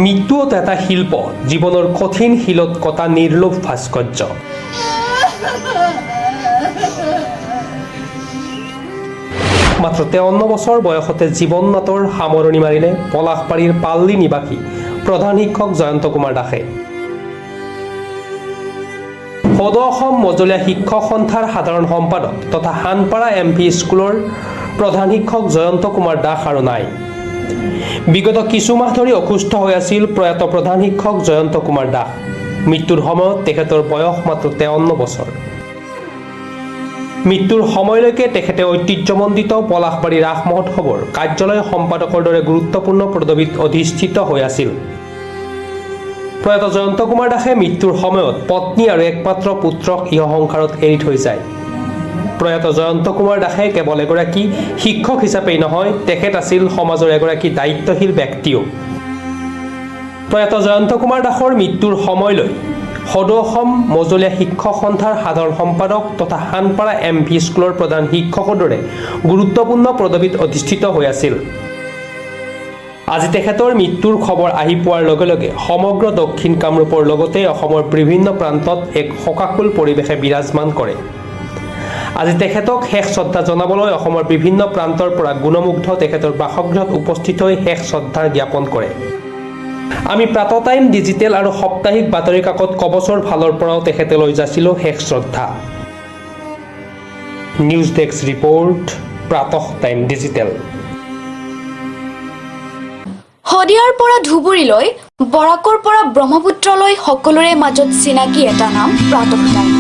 মৃত্যুত এটা শিল্প, জীৱনৰ কঠিন শিলত কটা নিৰ্লোভ ভাস্কৰ্য। মাত্ৰ 53 বছৰ বয়সতে জীৱন নাটৰ সামৰণি মাৰিলে পলাশবাৰীৰ পাল্লি নিবাসী প্ৰধান শিক্ষক জয়ন্ত কুমাৰ দাসে। সদৌ অসম মজলীয়া শিক্ষক সন্থাৰ সাধাৰণ সম্পাদক তথা হানপাৰা MP স্কুলৰ প্ৰধান শিক্ষক জয়ন্ত কুমাৰ দাস আৰু নাই। বিগত কিছু মাহ ধৰি অসুস্থ হৈ আছিল প্ৰয়াত প্ৰধান শিক্ষক জয়ন্ত কুমাৰ দাস। মৃত্যুৰ সময়ত তেখেতৰ বয়স মাত্ৰ 53 বছৰ। মৃত্যুৰ সময়লৈকে তেখেতে ঐতিহ্যমণ্ডিত পলাশবাৰী ৰাস মহোৎসৱৰ কাৰ্যালয় সম্পাদকৰ দৰে গুৰুত্বপূৰ্ণ পদবীত অধিষ্ঠিত হৈ আছিল। প্ৰয়াত জয়ন্ত কুমাৰ দাসে মৃত্যুৰ সময়ত পত্নী আৰু একমাত্ৰ পুত্ৰক ইহ সংসাৰত এৰি থৈ যায়। প্ৰয়াত জয়ন্ত কুমাৰ দাসে কেৱল এগৰাকী শিক্ষক হিচাপেই নহয়, তেখেত আছিল সমাজৰ এগৰাকী দায়িত্বশীল ব্যক্তিও। প্ৰয়াত জয়ন্ত কুমাৰ দাসৰ মৃত্যুৰ সময়লৈ সদৌ অসম মজলীয়া শিক্ষক সন্থাৰ সাধাৰণ সম্পাদক তথা হানপাৰা MP স্কুলৰ প্ৰধান শিক্ষকৰ দৰে গুৰুত্বপূৰ্ণ পদবীত অধিষ্ঠিত হৈ আছিল। আজি তেখেতৰ মৃত্যুৰ খবৰ আহি পোৱাৰ লগে লগে সমগ্ৰ দক্ষিণ কামৰূপৰ লগতে অসমৰ বিভিন্ন প্ৰান্তত এক শোকাকুল পৰিৱেশে বিৰাজমান কৰে। আজি তেখেতক শেষ শ্ৰদ্ধা জনাবলৈ অসমৰ বিভিন্ন প্ৰান্তৰ পৰা গুণমুগ্ধ তেখেতৰ বাসগৃহত উপস্থিত হৈ শেষ শ্ৰদ্ধা জ্ঞাপন কৰে। আমি প্ৰাতঃ টাইম ডিজিটেল আৰু সাপ্তাহিক বাতৰি কাকত কবচৰ ফালৰ পৰাও তেখেতে লৈ যাইছিলোঁ শেষ শ্ৰদ্ধা। News desk report, Pratah Time Digital. শদিয়াৰ পৰা ধুবুৰীলৈ, বৰাকৰ পৰা ব্ৰহ্মপুত্ৰলৈ সকলোৰে মাজত চিনাকি এটা নাম প্ৰাতঃ টাইম।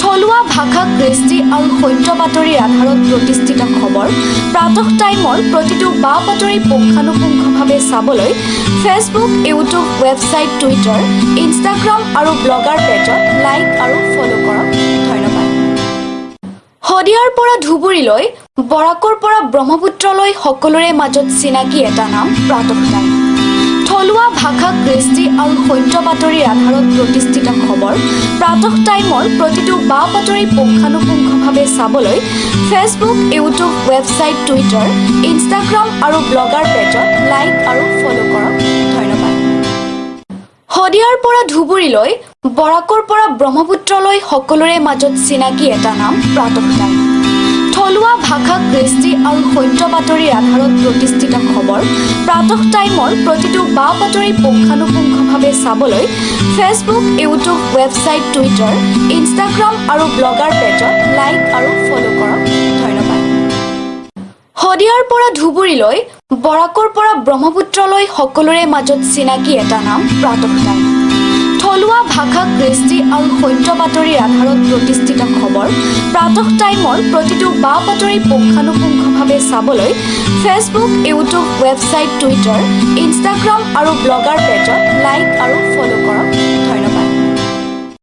থলুৱা ভাষা, কৃষ্টি আৰু সত্য বাতৰিৰ আধাৰত প্ৰতিষ্ঠিত খবৰ প্ৰাতঃ টাইমৰ প্ৰতিটো বা বাতৰি পুংখানুপুংখভাৱে চাবলৈ Facebook, YouTube, website, Twitter, Instagram আৰু ব্লগাৰ পেজত লাইক আৰু ফ'ল' কৰক। ধন্যবাদ। শদিয়াৰ পৰা ধুবুৰীলৈ, বৰাকৰ পৰা ব্ৰহ্মপুত্ৰলৈ সকলোৰে মাজত চিনাকি এটা নাম প্ৰাতঃ টাইম। থলুৱা ভাষা, কৃষ্টি আৰু সত্য বাতৰিৰ আধাৰত প্ৰতিষ্ঠিত খবৰ প্ৰাতঃ টাইমৰ প্ৰতিটো বা বাতৰি পুংখানুপুংখভাৱে চাবলৈ Facebook, YouTube, website, Twitter, Instagram আৰু ব্লগাৰ পেজত লাইক আৰু ফ'ল' কৰক। ধন্যবাদ। শদিয়াৰ পৰা ধুবুৰীলৈ, বৰাকৰ পৰা ব্ৰহ্মপুত্ৰলৈ সকলোৰে মাজত চিনাকি এটা নাম প্ৰাতঃ টাইম। থলুৱা ভাষা, কৃষ্টি আৰু সত্য বাতৰিৰ আধাৰত প্ৰতিষ্ঠিত খবৰ প্ৰাতঃ টাইমৰ প্ৰতিটো বা বাতৰি পুংখানুপুংখভাৱে চাবলৈ Facebook, YouTube, website, Twitter, Instagram আৰু ব্লগাৰ পেজত লাইক আৰু ফ'ল' কৰক। ধন্যবাদ। শদিয়াৰ পৰা ধুবুৰীলৈ, বৰাকৰ পৰা ব্ৰহ্মপুত্ৰলৈ সকলোৰে মাজত চিনাকি এটা নাম প্ৰাতঃ টাইম। থলুৱা ভাষা, কৃষ্টি আৰু সত্য বাতৰিৰ আধাৰত প্ৰতিষ্ঠিত খবৰ প্ৰাতঃ টাইমৰ প্ৰতিটো বা বাতৰি পুংখানুপুংখভাৱে চাবলৈ Facebook, YouTube, website, Twitter, Instagram আৰু ব্লগাৰ পেজত লাইক আৰু ফ'ল' কৰক। ধন্যবাদ।